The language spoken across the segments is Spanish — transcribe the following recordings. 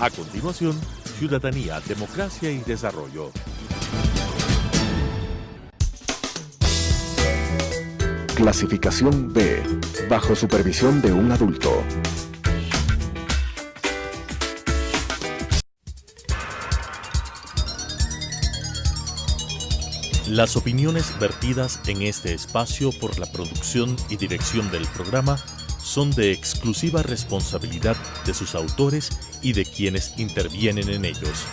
A continuación, Ciudadanía, Democracia y Desarrollo. Clasificación B, bajo supervisión de un adulto. Las opiniones vertidas en este espacio por la producción y dirección del programa son de exclusiva responsabilidad de sus autores y de quienes intervienen en ellos.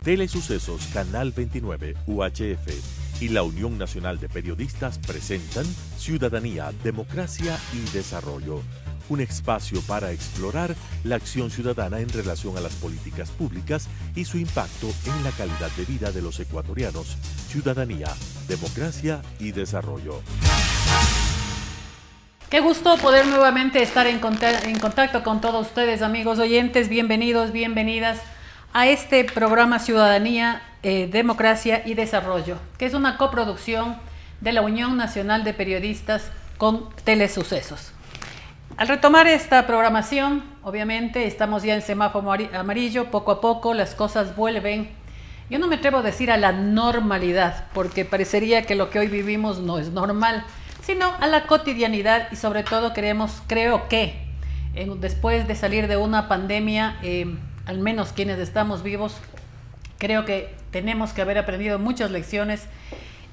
Telesucesos, Canal 29, UHF y la Unión Nacional de Periodistas presentan Ciudadanía, Democracia y Desarrollo, un espacio para explorar la acción ciudadana en relación a las políticas públicas y su impacto en la calidad de vida de los ecuatorianos. Ciudadanía, Democracia y Desarrollo. Qué gusto poder nuevamente estar en contacto con todos ustedes, amigos oyentes. Bienvenidos, bienvenidas a este programa Ciudadanía, Democracia y Desarrollo, que es una coproducción de la Unión Nacional de Periodistas con Telesucesos. Al retomar esta programación, obviamente estamos ya en semáforo amarillo, poco a poco las cosas vuelven, yo no me atrevo a decir a la normalidad, porque parecería que lo que hoy vivimos no es normal, sino a la cotidianidad y sobre todo creo que después de salir de una pandemia, al menos quienes estamos vivos, creo que tenemos que haber aprendido muchas lecciones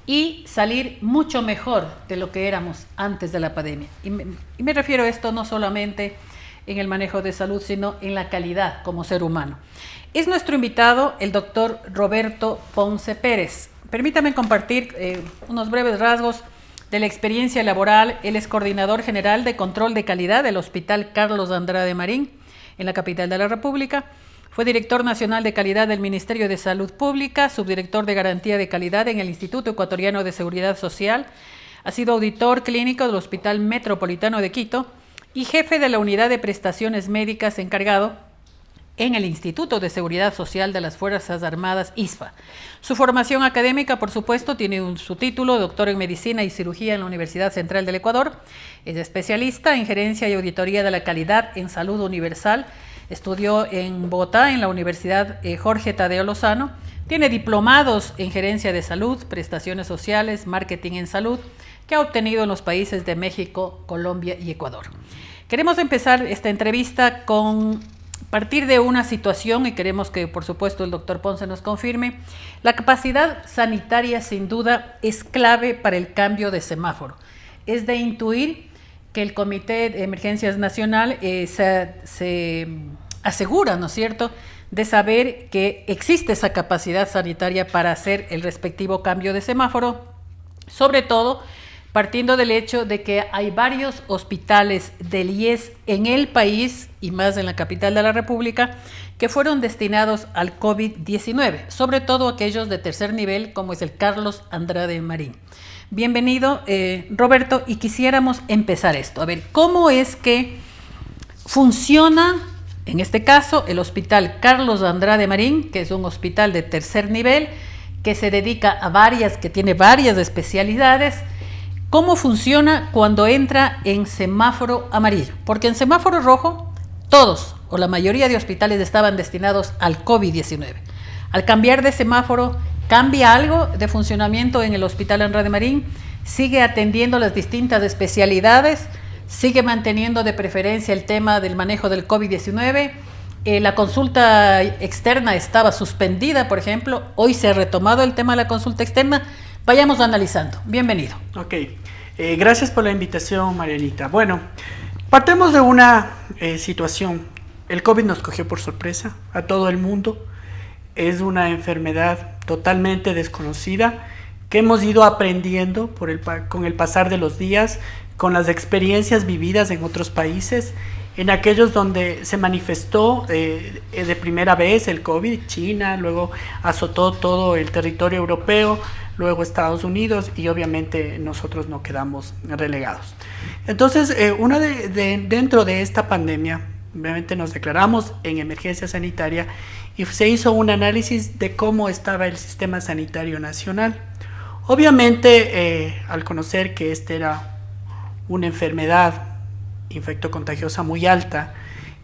y salir mucho mejor de lo que éramos antes de la pandemia. Y me refiero a esto no solamente en el manejo de salud, sino en la calidad como ser humano. Es nuestro invitado el doctor Roberto Ponce Pérez. Permítame compartir unos breves rasgos de la experiencia laboral. Él es coordinador general de control de calidad del Hospital Carlos Andrade Marín, en la capital de la República. Fue director nacional de calidad del Ministerio de Salud Pública, subdirector de garantía de calidad en el Instituto Ecuatoriano de Seguridad Social. Ha sido auditor clínico del Hospital Metropolitano de Quito y jefe de la unidad de prestaciones médicas encargado en el Instituto de Seguridad Social de las Fuerzas Armadas, ISFA. Su formación académica, por supuesto, tiene su título, doctor en Medicina y Cirugía en la Universidad Central del Ecuador. Es especialista en Gerencia y Auditoría de la Calidad en Salud Universal. Estudió en Bogotá, en la Universidad Jorge Tadeo Lozano. Tiene diplomados en Gerencia de Salud, Prestaciones Sociales, Marketing en Salud, que ha obtenido en los países de México, Colombia y Ecuador. Queremos empezar esta entrevista con partir de una situación y queremos que, por supuesto, el doctor Ponce nos confirme. La capacidad sanitaria, sin duda, es clave para el cambio de semáforo. Es de intuir que el Comité de Emergencias Nacional se asegura, ¿no es cierto?, de saber que existe esa capacidad sanitaria para hacer el respectivo cambio de semáforo, sobre todo partiendo del hecho de que hay varios hospitales del IES en el país y más en la capital de la República que fueron destinados al COVID-19, sobre todo aquellos de tercer nivel como es el Carlos Andrade Marín. Bienvenido, Roberto, y quisiéramos empezar esto. A ver, ¿cómo es que funciona, en este caso, el Hospital Carlos Andrade Marín, que es un hospital de tercer nivel, que se dedica que tiene varias especialidades? ¿Cómo funciona cuando entra en semáforo amarillo? Porque en semáforo rojo, todos o la mayoría de hospitales estaban destinados al COVID-19. Al cambiar de semáforo, ¿cambia algo de funcionamiento en el Hospital Andrade Marín? ¿Sigue atendiendo las distintas especialidades? ¿Sigue manteniendo de preferencia el tema del manejo del COVID-19? La consulta externa estaba suspendida, por ejemplo. Hoy se ha retomado el tema de la consulta externa. Vayamos analizando. Bienvenido. Ok. Gracias por la invitación, Marianita. Bueno, partemos de una situación. El COVID nos cogió por sorpresa a todo el mundo. Es una enfermedad totalmente desconocida que hemos ido aprendiendo con el pasar de los días, con las experiencias vividas en otros países, en aquellos donde se manifestó de primera vez el COVID, China, luego azotó todo el territorio europeo, luego Estados Unidos y obviamente nosotros no quedamos relegados. Entonces, dentro de esta pandemia, obviamente nos declaramos en emergencia sanitaria y se hizo un análisis de cómo estaba el sistema sanitario nacional. Obviamente, al conocer que esta era una enfermedad infectocontagiosa muy alta,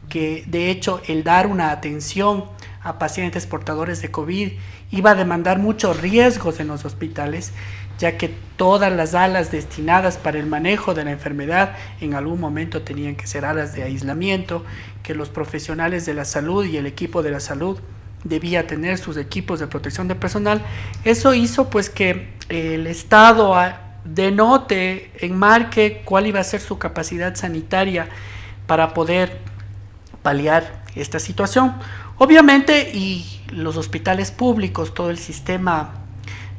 que de hecho el dar una atención a pacientes portadores de COVID iba a demandar muchos riesgos en los hospitales, ya que todas las alas destinadas para el manejo de la enfermedad en algún momento tenían que ser alas de aislamiento, que los profesionales de la salud y el equipo de la salud debía tener sus equipos de protección de personal. Eso hizo pues que el Estado denote, enmarque cuál iba a ser su capacidad sanitaria para poder paliar esta situación. Obviamente, y los hospitales públicos, todo el sistema,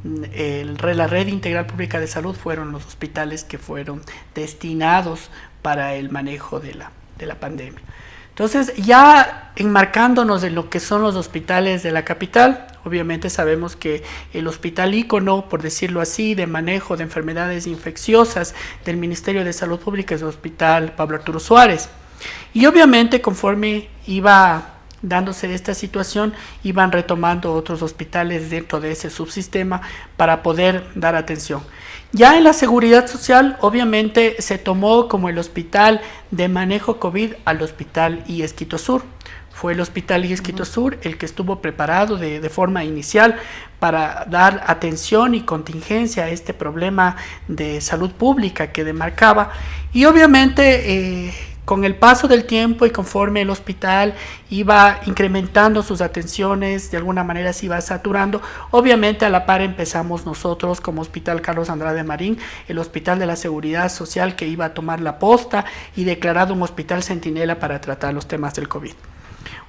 la red integral pública de salud fueron los hospitales que fueron destinados para el manejo de la pandemia. Entonces, ya enmarcándonos en lo que son los hospitales de la capital, obviamente sabemos que el hospital ícono, por decirlo así, de manejo de enfermedades infecciosas del Ministerio de Salud Pública es el Hospital Pablo Arturo Suárez. Y obviamente, conforme iba dándose esta situación, iban retomando otros hospitales dentro de ese subsistema para poder dar atención. Ya en la seguridad social, obviamente, se tomó como el hospital de manejo COVID al hospital IES Quito Sur. Fue el hospital IES Quito Sur el que estuvo preparado de forma inicial para dar atención y contingencia a este problema de salud pública que demarcaba. Y obviamente, con el paso del tiempo y conforme el hospital iba incrementando sus atenciones, de alguna manera se iba saturando, obviamente a la par empezamos nosotros como Hospital Carlos Andrade Marín, el Hospital de la Seguridad Social, que iba a tomar la posta y declarado un hospital centinela para tratar los temas del COVID.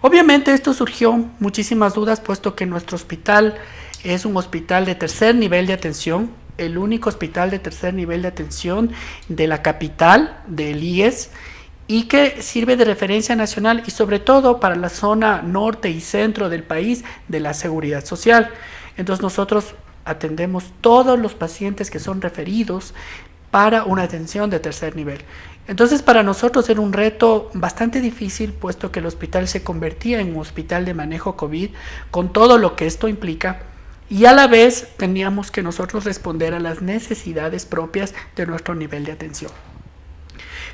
Obviamente esto surgió muchísimas dudas, puesto que nuestro hospital es un hospital de tercer nivel de atención, el único hospital de tercer nivel de atención de la capital, del IES, y que sirve de referencia nacional y sobre todo para la zona norte y centro del país de la seguridad social. Entonces nosotros atendemos todos los pacientes que son referidos para una atención de tercer nivel. Entonces para nosotros era un reto bastante difícil, puesto que el hospital se convertía en un hospital de manejo COVID con todo lo que esto implica, y a la vez teníamos que nosotros responder a las necesidades propias de nuestro nivel de atención.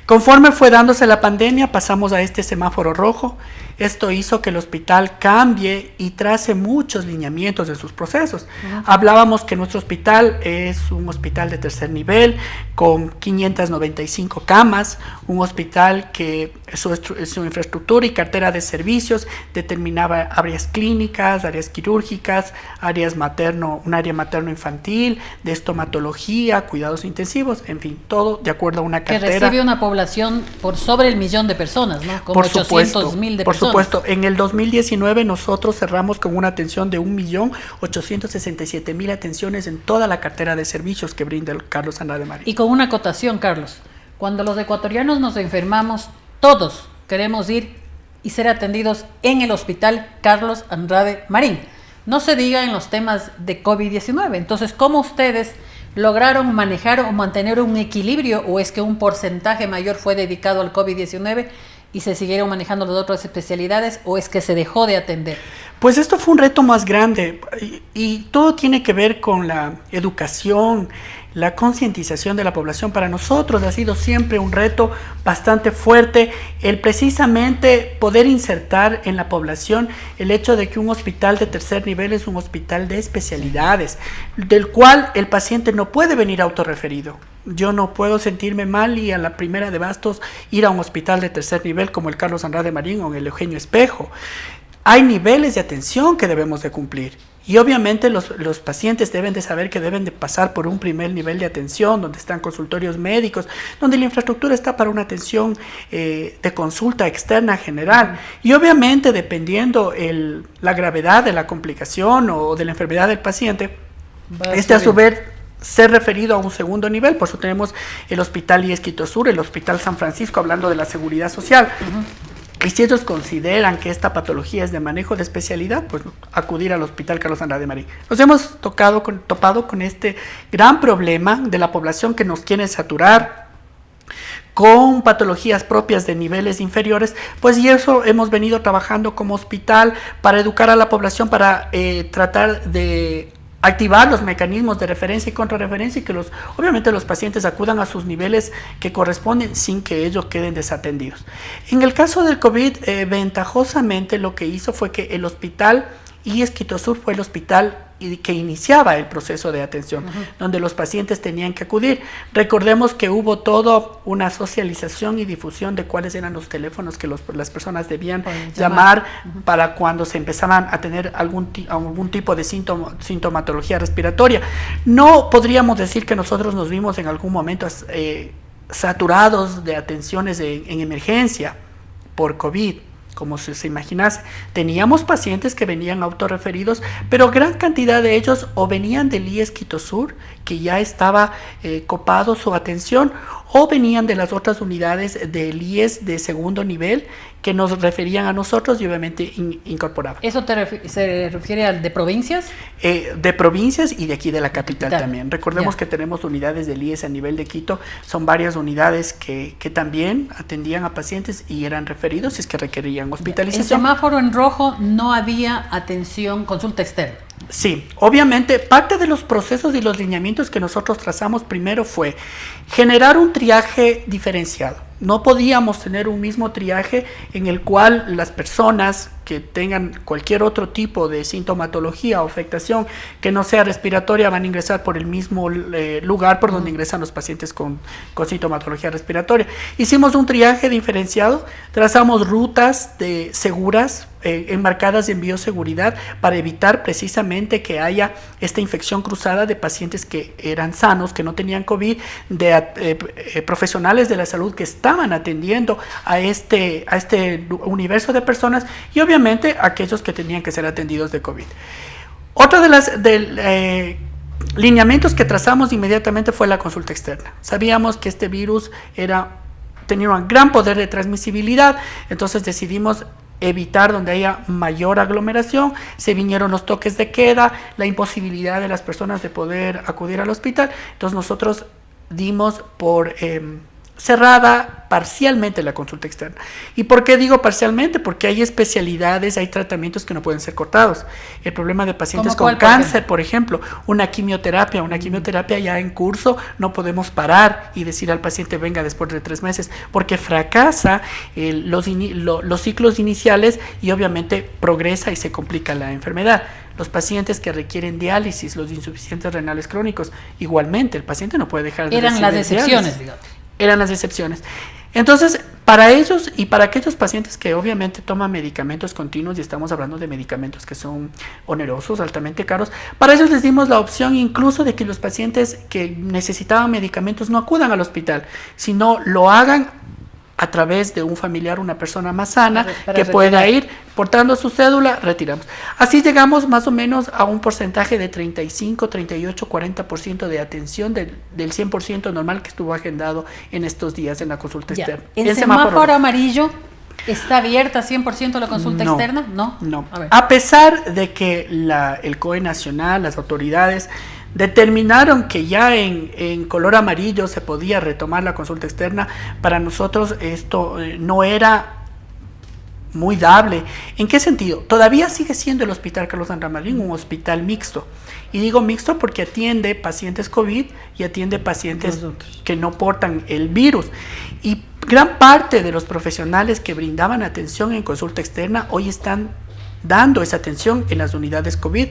Conforme fue dándose la pandemia, pasamos a este semáforo rojo. Esto hizo que el hospital cambie y trace muchos lineamientos de sus procesos. Hablábamos que nuestro hospital es un hospital de tercer nivel con 595 camas, un hospital que su infraestructura y cartera de servicios determinaba áreas clínicas, áreas quirúrgicas, un área materno-infantil, de estomatología, cuidados intensivos, en fin, todo de acuerdo a una cartera. Que recibe una población por sobre el 1.000.000 de personas, ¿no? Como 800.000 de personas. Por supuesto, en el 2019 nosotros cerramos con una atención de 1.867.000 atenciones en toda la cartera de servicios que brinda el Carlos Andrade Marín. Y con una acotación, Carlos, cuando los ecuatorianos nos enfermamos, todos queremos ir y ser atendidos en el Hospital Carlos Andrade Marín. No se diga en los temas de COVID-19. Entonces, ¿cómo ustedes lograron manejar o mantener un equilibrio, o es que un porcentaje mayor fue dedicado al COVID-19 y se siguieron manejando las otras especialidades, o es que se dejó de atender? Pues esto fue un reto más grande y todo tiene que ver con la educación, la concientización de la población. Para nosotros ha sido siempre un reto bastante fuerte el precisamente poder insertar en la población el hecho de que un hospital de tercer nivel es un hospital de especialidades, del cual el paciente no puede venir autorreferido. Yo no puedo sentirme mal y a la primera de bastos ir a un hospital de tercer nivel como el Carlos Andrade Marín o el Eugenio Espejo. Hay niveles de atención que debemos de cumplir. Y obviamente los pacientes deben de saber que deben de pasar por un primer nivel de atención, donde están consultorios médicos, donde la infraestructura está para una atención de consulta externa general. Y obviamente, dependiendo la gravedad de la complicación o de la enfermedad del paciente, a su vez ser referido a un segundo nivel. Por eso tenemos el Hospital IES Quito Sur, el Hospital San Francisco, hablando de la seguridad social. Y si ellos consideran que esta patología es de manejo de especialidad, pues acudir al Hospital Carlos Andrade Marín. Nos hemos topado con este gran problema de la población que nos quiere saturar con patologías propias de niveles inferiores, pues y eso hemos venido trabajando como hospital para educar a la población, para tratar de activar los mecanismos de referencia y contrarreferencia y que obviamente los pacientes acudan a sus niveles que corresponden sin que ellos queden desatendidos. En el caso del COVID, ventajosamente lo que hizo fue que el hospital IES Quito Sur fue el hospital que iniciaba el proceso de atención, donde los pacientes tenían que acudir. Recordemos que hubo toda una socialización y difusión de cuáles eran los teléfonos que las personas debían llamar para cuando se empezaban a tener algún tipo de sintomatología respiratoria. No podríamos decir que nosotros nos vimos en algún momento saturados de atenciones en emergencia por COVID, como se imaginase. Teníamos pacientes que venían autorreferidos, pero gran cantidad de ellos o venían del IES Quito Sur, que ya estaba copado su atención, o venían de las otras unidades del IES de segundo nivel que nos referían a nosotros y obviamente incorporaban. ¿Eso se refiere al de provincias? De provincias y de aquí de la capital también. Recordemos que tenemos unidades del IES a nivel de Quito, son varias unidades que también atendían a pacientes y eran referidos si es que requerían hospitalización. En semáforo en rojo no había atención, consulta externa. Sí, obviamente parte de los procesos y los lineamientos que nosotros trazamos primero fue generar un triaje diferenciado. No podíamos tener un mismo triaje en el cual las personas que tengan cualquier otro tipo de sintomatología o afectación que no sea respiratoria van a ingresar por el mismo lugar por donde ingresan los pacientes con sintomatología respiratoria. Hicimos un triaje diferenciado, trazamos rutas seguras, enmarcadas en bioseguridad para evitar precisamente que haya esta infección cruzada de pacientes que eran sanos, que no tenían COVID, de profesionales de la salud que estaban atendiendo a este universo de personas y obviamente aquellos que tenían que ser atendidos de COVID. Otra de las lineamientos que trazamos inmediatamente fue la consulta externa. Sabíamos que este virus tenía un gran poder de transmisibilidad, entonces decidimos evitar donde haya mayor aglomeración. Se vinieron los toques de queda, la imposibilidad de las personas de poder acudir al hospital, entonces nosotros dimos por cerrada parcialmente la consulta externa. ¿Y por qué digo parcialmente? Porque hay especialidades, hay tratamientos que no pueden ser cortados. El problema de pacientes con cáncer, por ejemplo, una quimioterapia ya en curso, no podemos parar y decir al paciente venga después de 3 meses, porque fracasa los ciclos iniciales y obviamente progresa y se complica la enfermedad. Los pacientes que requieren diálisis, los insuficientes renales crónicos, igualmente el paciente no puede dejar de recibir diálisis. Eran las excepciones, digamos. Eran las excepciones. Entonces, para ellos y para aquellos pacientes que obviamente toman medicamentos continuos, y estamos hablando de medicamentos que son onerosos, altamente caros, para ellos les dimos la opción incluso de que los pacientes que necesitaban medicamentos no acudan al hospital, sino lo hagan a través de un familiar, una persona más sana que pueda ir portando su cédula, retiramos. Así llegamos más o menos a un porcentaje de 35, 38, 40% de atención del 100% normal que estuvo agendado en estos días en la consulta externa. ¿En semáforo amarillo está abierta 100% la consulta externa? No. A pesar de que el COE nacional, las autoridades determinaron que ya en color amarillo se podía retomar la consulta externa, para nosotros esto no era muy dable. ¿En qué sentido? Todavía sigue siendo el Hospital Carlos San Ramalín un hospital mixto. Y digo mixto porque atiende pacientes COVID y atiende pacientes que no portan el virus. Y gran parte de los profesionales que brindaban atención en consulta externa hoy están dando esa atención en las unidades COVID,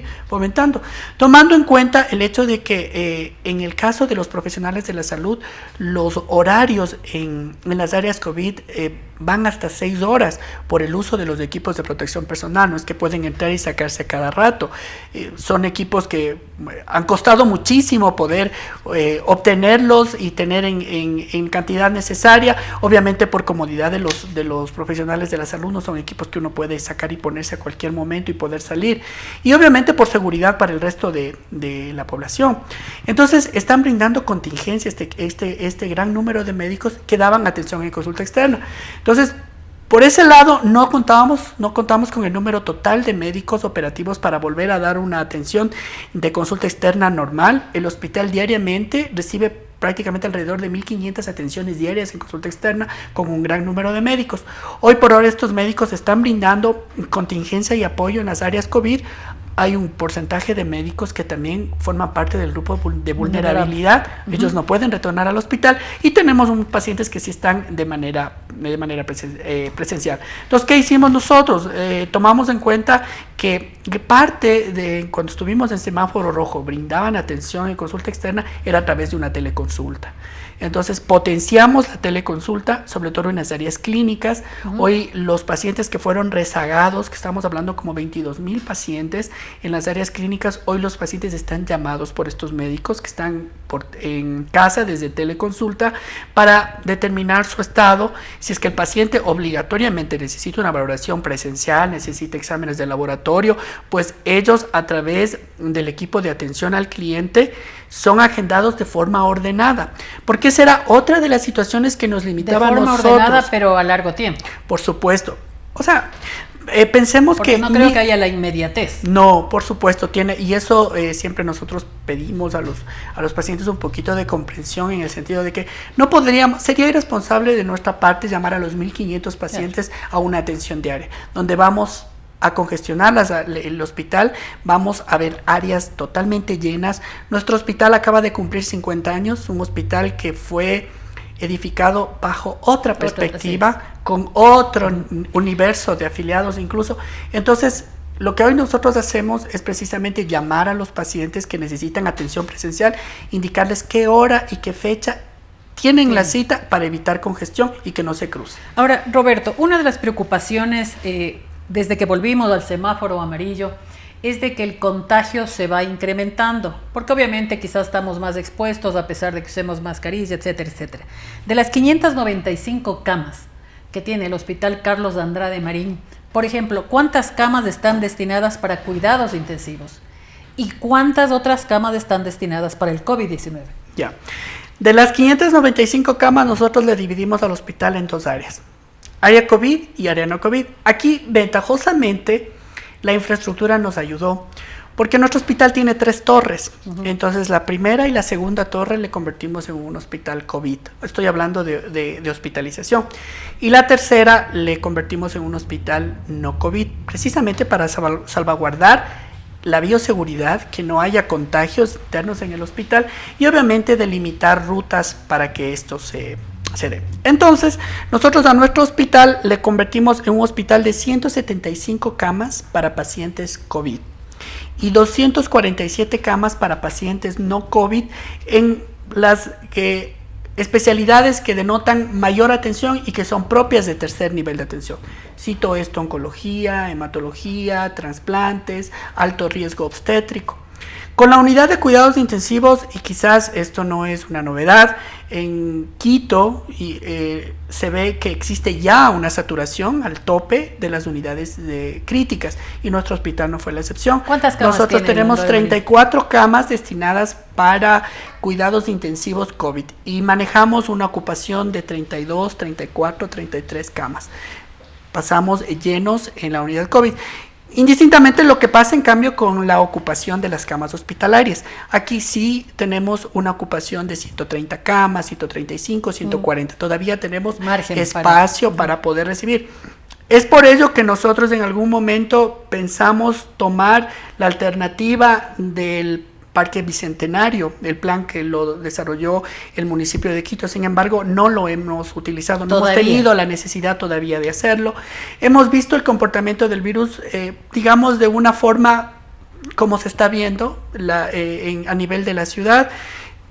tomando en cuenta el hecho de que en el caso de los profesionales de la salud, los horarios en las áreas COVID van hasta 6 horas por el uso de los equipos de protección personal. No es que pueden entrar y sacarse a cada rato. Son equipos que han costado muchísimo poder obtenerlos y tener en cantidad necesaria. Obviamente por comodidad de los profesionales de la salud, no son equipos que uno puede sacar y ponerse a cualquier momento y poder salir. Y obviamente por seguridad para el resto de la población. Entonces están brindando contingencia este gran número de médicos que daban atención en consulta externa. Entonces, por ese lado, no contamos con el número total de médicos operativos para volver a dar una atención de consulta externa normal. El hospital diariamente recibe prácticamente alrededor de 1.500 atenciones diarias en consulta externa con un gran número de médicos. Hoy por hoy estos médicos están brindando contingencia y apoyo en las áreas COVID hay un porcentaje de médicos que también forman parte del grupo de vulnerabilidad. Ellos no pueden retornar al hospital y tenemos pacientes que sí están de manera presencial. Entonces, ¿qué hicimos nosotros? Tomamos en cuenta que parte de cuando estuvimos en semáforo rojo, brindaban atención y consulta externa, era a través de una teleconsulta. Entonces potenciamos la teleconsulta, sobre todo en las áreas clínicas. Hoy los pacientes que fueron rezagados, que estamos hablando como 22,000 pacientes en las áreas clínicas, hoy los pacientes están llamados por estos médicos que están en casa desde teleconsulta para determinar su estado. Si es que el paciente obligatoriamente necesita una valoración presencial, necesita exámenes de laboratorio, pues ellos a través del equipo de atención al cliente son agendados de forma ordenada, porque esa era otra de las situaciones que nos limitaba a nosotros. De forma ordenada, pero a largo tiempo. Por supuesto. O sea, pensemos porque que... no creo que haya la inmediatez. No, por supuesto, tiene, y eso siempre nosotros pedimos a los pacientes un poquito de comprensión, en el sentido de que no podríamos, sería irresponsable de nuestra parte llamar a los 1,500 pacientes a una atención diaria, donde vamos a congestionar el hospital, vamos a ver áreas totalmente llenas. Nuestro hospital acaba de cumplir 50 años, un hospital que fue edificado bajo otra perspectiva, con otro universo de afiliados incluso. Entonces, lo que hoy nosotros hacemos es precisamente llamar a los pacientes que necesitan atención presencial, indicarles qué hora y qué fecha tienen la cita para evitar congestión y que no se cruce. Ahora, Roberto, una de las preocupaciones desde que volvimos al semáforo amarillo es de que el contagio se va incrementando, porque obviamente quizás estamos más expuestos a pesar de que usemos mascarilla, etcétera, etcétera. De las 595 camas que tiene el Hospital Carlos Andrade Marín, por ejemplo, ¿cuántas camas están destinadas para cuidados intensivos? ¿Y cuántas otras camas están destinadas para el COVID-19? Ya. De las 595 camas, nosotros le dividimos al hospital en dos áreas: área COVID y área no COVID. Aquí, ventajosamente, la infraestructura nos ayudó, porque nuestro hospital tiene 3 torres. Entonces, la primera y la segunda torre le convertimos en un hospital COVID. Estoy hablando de hospitalización. Y la tercera le convertimos en un hospital no COVID, precisamente para salvaguardar la bioseguridad, que no haya contagios internos en el hospital y obviamente delimitar rutas para que esto se dé. Entonces, nosotros a nuestro hospital le convertimos en un hospital de 175 camas para pacientes COVID y 247 camas para pacientes no COVID en las especialidades que denotan mayor atención y que son propias de tercer nivel de atención. Cito esto: oncología, hematología, trasplantes, alto riesgo obstétrico. Con la unidad de cuidados intensivos, y quizás esto no es una novedad, en Quito se ve que existe ya una saturación al tope de las unidades críticas, y nuestro hospital no fue la excepción. ¿Cuántas camas Nosotros tenemos 34 camas destinadas para cuidados intensivos COVID y manejamos una ocupación de 32, 34, 33 camas. Pasamos llenos en la unidad COVID. Indistintamente lo que pasa en cambio con la ocupación de las camas hospitalarias. Aquí sí tenemos una ocupación de 130 camas, 135, 140. Todavía tenemos margen, espacio para poder recibir. Es por ello que nosotros en algún momento pensamos tomar la alternativa del Parque Bicentenario, el plan que lo desarrolló el municipio de Quito. Sin embargo, no lo hemos utilizado, no hemos tenido la necesidad todavía de hacerlo. Hemos visto el comportamiento del virus, digamos, de una forma como se está viendo a nivel de la ciudad.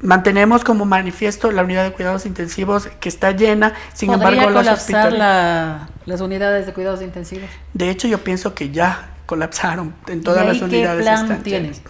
Mantenemos como manifiesto la unidad de cuidados intensivos que está llena. Sin embargo, las unidades de cuidados intensivos. De hecho, yo pienso que ya colapsaron en todas las unidades. ¿Qué plan tienes?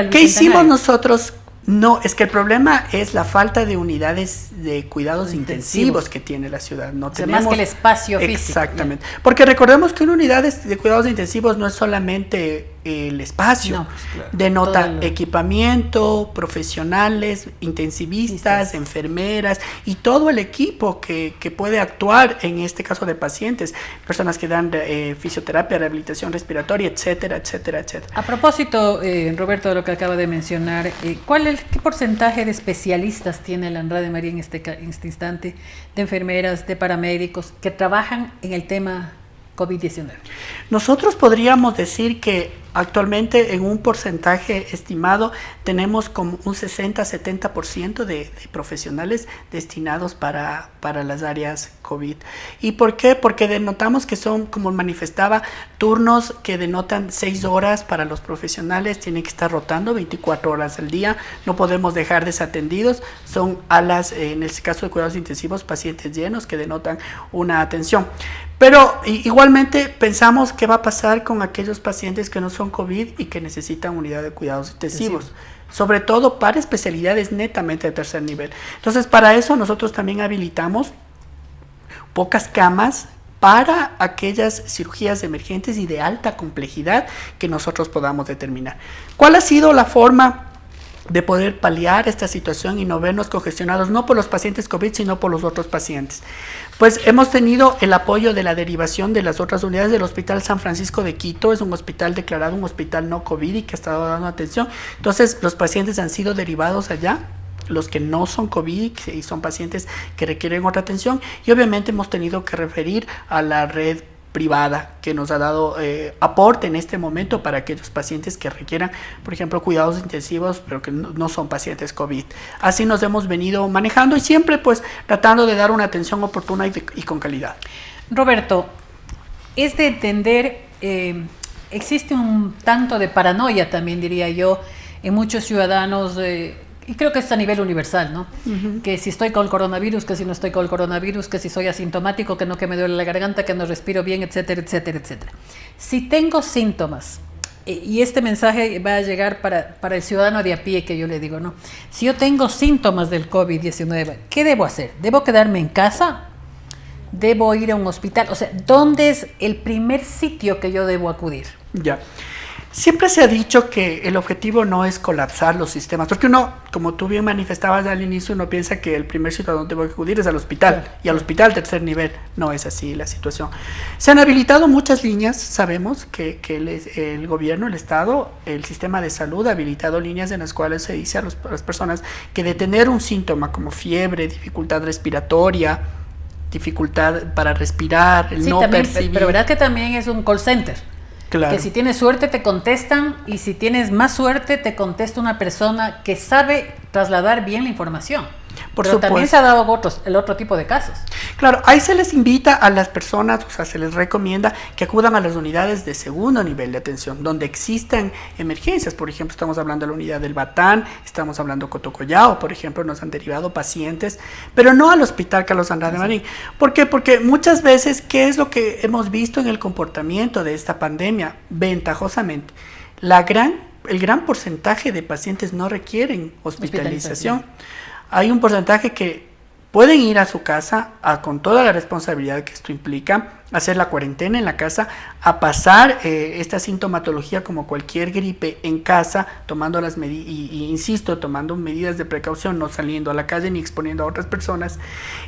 ¿Qué hicimos nosotros? No, es que el problema es la falta de unidades de cuidados intensivos que tiene la ciudad. No tenemos más que el espacio físico. Exactamente. Porque recordemos que una unidad de cuidados intensivos no es solamente el espacio, no, pues claro, denota equipamiento, profesionales, intensivistas, enfermeras y todo el equipo que puede actuar en este caso de pacientes, personas que dan fisioterapia, rehabilitación respiratoria, etcétera, etcétera, etcétera. A propósito, Roberto, de lo que acaba de mencionar, ¿qué porcentaje de especialistas tiene el Andrade Marín en este instante, de enfermeras, de paramédicos que trabajan en el tema COVID-19? Nosotros podríamos decir que Actualmente en un porcentaje estimado tenemos como un 60-70% de profesionales destinados para las áreas COVID. ¿Y por qué? Porque denotamos que son, como manifestaba, turnos que denotan 6 horas para los profesionales, tienen que estar rotando 24 horas al día, no podemos dejar desatendidos, son alas, en el caso de cuidados intensivos, pacientes llenos que denotan una atención. Pero igualmente pensamos qué va a pasar con aquellos pacientes que no son COVID y que necesitan unidad de cuidados intensivos, sí, sobre todo para especialidades netamente de tercer nivel. Entonces, para eso nosotros también habilitamos pocas camas para aquellas cirugías emergentes y de alta complejidad que nosotros podamos determinar. ¿Cuál ha sido la forma de poder paliar esta situación y no vernos congestionados, no por los pacientes COVID, sino por los otros pacientes? Pues hemos tenido el apoyo de la derivación de las otras unidades del Hospital San Francisco de Quito, es un hospital declarado un hospital no COVID y que ha estado dando atención. Entonces, los pacientes han sido derivados allá, los que no son COVID y son pacientes que requieren otra atención, y obviamente hemos tenido que referir a la red privada que nos ha dado aporte en este momento para aquellos pacientes que requieran, por ejemplo, cuidados intensivos, pero que no son pacientes COVID. Así nos hemos venido manejando y siempre pues tratando de dar una atención oportuna y con calidad. Roberto, es de entender, existe un tanto de paranoia también, diría yo, en muchos ciudadanos, y creo que es a nivel universal, ¿no? Uh-huh. Que si estoy con el coronavirus, que si no estoy con el coronavirus, que si soy asintomático, que no, que me duele la garganta, que no respiro bien, etcétera, etcétera, etcétera. Si tengo síntomas, y este mensaje va a llegar para el ciudadano de a pie, que yo le digo, ¿no? Si yo tengo síntomas del COVID-19, ¿qué debo hacer? ¿Debo quedarme en casa? ¿Debo ir a un hospital? O sea, ¿dónde es el primer sitio que yo debo acudir? Ya. Siempre se ha dicho que el objetivo no es colapsar los sistemas, porque uno, como tú bien manifestabas al inicio, uno piensa que el primer sitio a donde debo acudir es al hospital, y al hospital tercer nivel. No es así la situación. Se han habilitado muchas líneas, sabemos que el gobierno, el Estado, el sistema de salud ha habilitado líneas en las cuales se dice a las personas que de tener un síntoma como fiebre, dificultad respiratoria, dificultad para respirar, el no también, percibir. Pero verdad que también es un call center. Claro. Que si tienes suerte te contestan, y si tienes más suerte te contesta una persona que sabe trasladar bien la información. Pero también se ha dado el otro tipo de casos. Claro, ahí se les invita a las personas, o sea, se les recomienda que acudan a las unidades de segundo nivel de atención, donde existan emergencias. Por ejemplo, estamos hablando de la unidad del Batán, estamos hablando de Cotocollao, por ejemplo, nos han derivado pacientes, pero no al Hospital Carlos Andrade Marín. ¿Por qué? Porque muchas veces, ¿qué es lo que hemos visto en el comportamiento de esta pandemia? Ventajosamente, el gran porcentaje de pacientes no requieren hospitalización. Hay un porcentaje que pueden ir a su casa con toda la responsabilidad que esto implica, hacer la cuarentena en la casa, a pasar esta sintomatología como cualquier gripe en casa, tomando tomando medidas de precaución, no saliendo a la calle ni exponiendo a otras personas.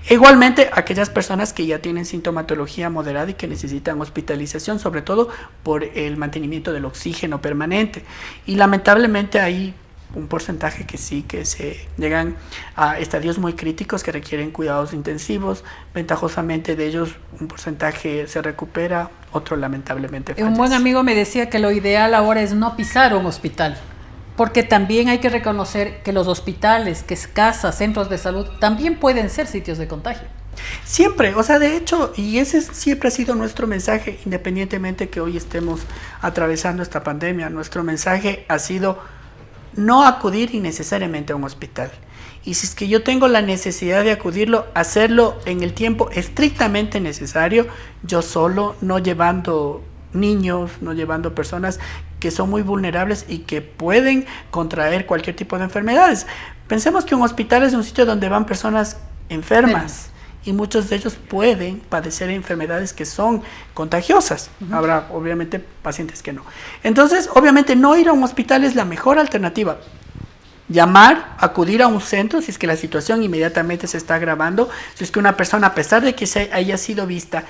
Igualmente, aquellas personas que ya tienen sintomatología moderada y que necesitan hospitalización, sobre todo por el mantenimiento del oxígeno permanente. Y lamentablemente hay un porcentaje que sí, que se llegan a estadios muy críticos que requieren cuidados intensivos. Ventajosamente de ellos un porcentaje se recupera, otro lamentablemente fallece. Un buen amigo me decía que lo ideal ahora es no pisar un hospital, porque también hay que reconocer que los hospitales, que es casas, centros de salud, también pueden ser sitios de contagio. Siempre, o sea, de hecho, y ese siempre ha sido nuestro mensaje, independientemente que hoy estemos atravesando esta pandemia, nuestro mensaje ha sido no acudir innecesariamente a un hospital. Y si es que yo tengo la necesidad de acudirlo, hacerlo en el tiempo estrictamente necesario, yo solo, no llevando niños, no llevando personas que son muy vulnerables y que pueden contraer cualquier tipo de enfermedades. Pensemos que un hospital es un sitio donde van personas enfermas. Y muchos de ellos pueden padecer enfermedades que son contagiosas. Uh-huh. Habrá obviamente pacientes que no. Entonces, obviamente no ir a un hospital es la mejor alternativa. Llamar, acudir a un centro si es que la situación inmediatamente se está agravando, si es que una persona, a pesar de que haya sido vista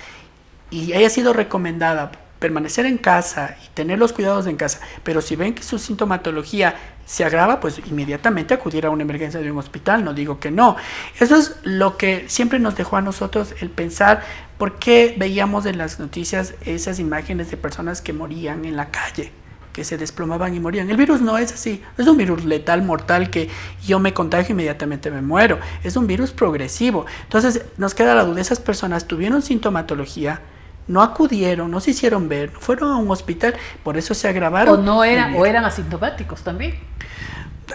y haya sido recomendada permanecer en casa y tener los cuidados en casa, pero si ven que su sintomatología se agrava, pues inmediatamente acudir a una emergencia de un hospital, no digo que no. Eso es lo que siempre nos dejó a nosotros el pensar por qué veíamos en las noticias esas imágenes de personas que morían en la calle. que se desplomaban y morían. El virus no es así, es un virus letal, mortal, que yo me contagio e inmediatamente me muero. Es un virus progresivo. Entonces nos queda la duda, esas personas tuvieron sintomatología, no acudieron, no se hicieron ver, no fueron a un hospital, por eso se agravaron. O eran asintomáticos también.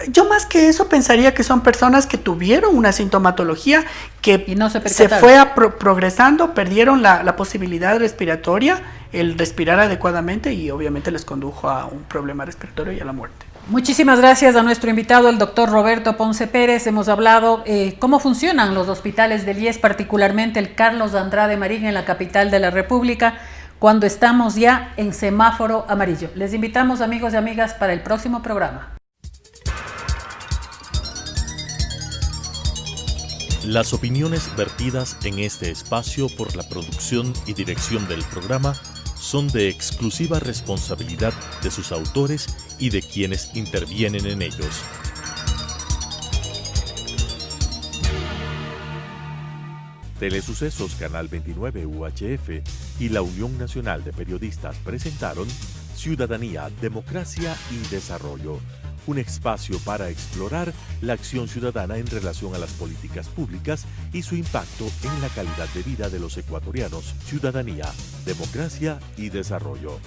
Yo más que eso pensaría que son personas que tuvieron una sintomatología que y no se fue progresando, perdieron la posibilidad respiratoria, el respirar adecuadamente, y obviamente les condujo a un problema respiratorio y a la muerte. Muchísimas gracias a nuestro invitado, el doctor Roberto Ponce Pérez. Hemos hablado cómo funcionan los hospitales del IES, particularmente el Carlos Andrade Marín en la capital de la República, cuando estamos ya en semáforo amarillo. Les invitamos, amigos y amigas, para el próximo programa. Las opiniones vertidas en este espacio por la producción y dirección del programa son de exclusiva responsabilidad de sus autores y de quienes intervienen en ellos. Telesucesos Canal 29 UHF y la Unión Nacional de Periodistas presentaron Ciudadanía, Democracia y Desarrollo, un espacio para explorar la acción ciudadana en relación a las políticas públicas y su impacto en la calidad de vida de los ecuatorianos. Ciudadanía, Democracia y Desarrollo.